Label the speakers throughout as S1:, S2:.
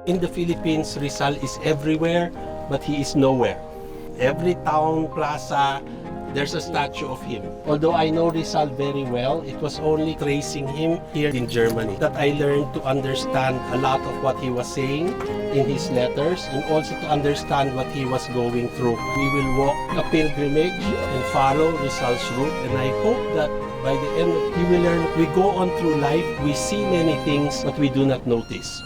S1: In the Philippines, Rizal is everywhere, but he is nowhere. Every town, plaza, there's a statue of him. Although I know Rizal very well, it was only tracing him here in Germany that I learned to understand a lot of what he was saying in his letters and also to understand what he was going through. We will walk a pilgrimage and follow Rizal's route, and I hope that by the end of we will learn, we go on through life, we see many things, but we do not notice.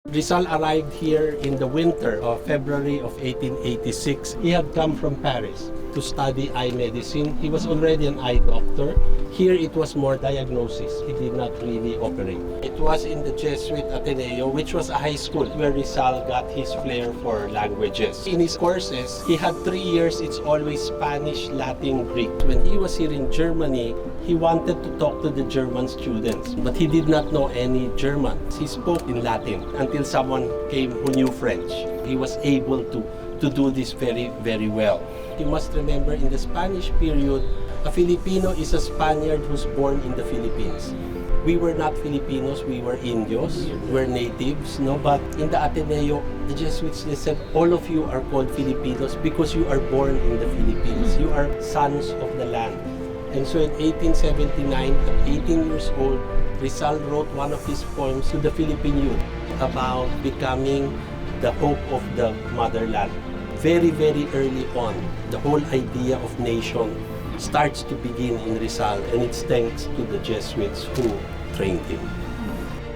S1: Rizal arrived here in the winter of February of 1886. He had come from Paris to study eye medicine. He was already an eye doctor. Here it was more diagnosis. He did not really operate. It was in the Jesuit Ateneo, which was a high school where Rizal got his flair for languages. In his courses, he had 3 years. It's always Spanish, Latin, Greek. When he was here in Germany, he wanted to talk to the German students, but he did not know any German. He spoke in Latin until someone came who knew French. He was able to do this very, very well. You must remember, in the Spanish period, a Filipino is a Spaniard who's born in the Philippines. We were not Filipinos, we were Indios, we're natives, no? But in the Ateneo, the Jesuits, they said, all of you are called Filipinos because you are born in the Philippines. You are sons of the land. And so in 1879, at 18 years old, Rizal wrote one of his poems to the Philippine youth about becoming the hope of the motherland. Very, very early on, the whole idea of nation starts to begin in Rizal, and it's thanks to the Jesuits who trained him.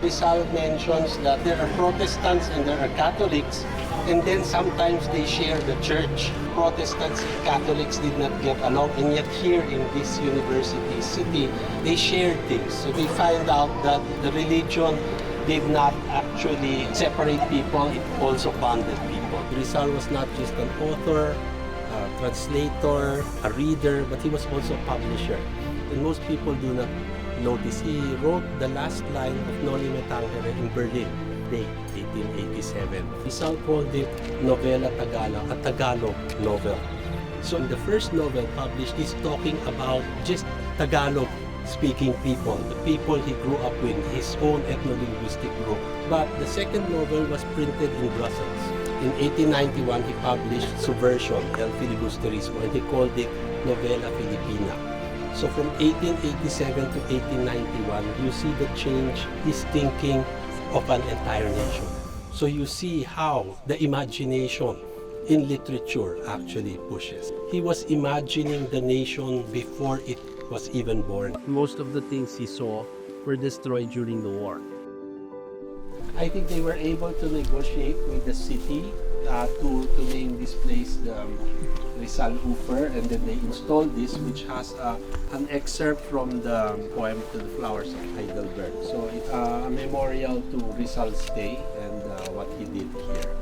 S1: Rizal mentions that there are Protestants and there are Catholics, and then sometimes they share the church. Protestants and Catholics did not get along, and yet here in this university city, they shared things. So they find out that the religion did not actually separate people, it also bonded people. Rizal was not just an author, a translator, a reader, but he was also a publisher. And most people do not notice. He wrote the last line of Noli Me Tangere in Berlin, date 1887. Rizal called it Novela Tagalog, a Tagalog novel. So in the first novel published, he's talking about just Tagalog speaking people, the people he grew up with, his own ethno-linguistic group. But the second novel was printed in Brussels. In 1891, he published Subversion, El Filibusterismo, and he called it Novela Filipina. So from 1887 to 1891, you see the change, his thinking of an entire nation. So you see how the imagination in literature actually pushes. He was imagining the nation before it was even born. Most of the things he saw were destroyed during the war. I think they were able to negotiate with the city to name this place the Rizal Ufer, and then they installed this, which has an excerpt from the poem To the Flowers of Heidelberg. So it's a memorial to Rizal's stay and what he did here.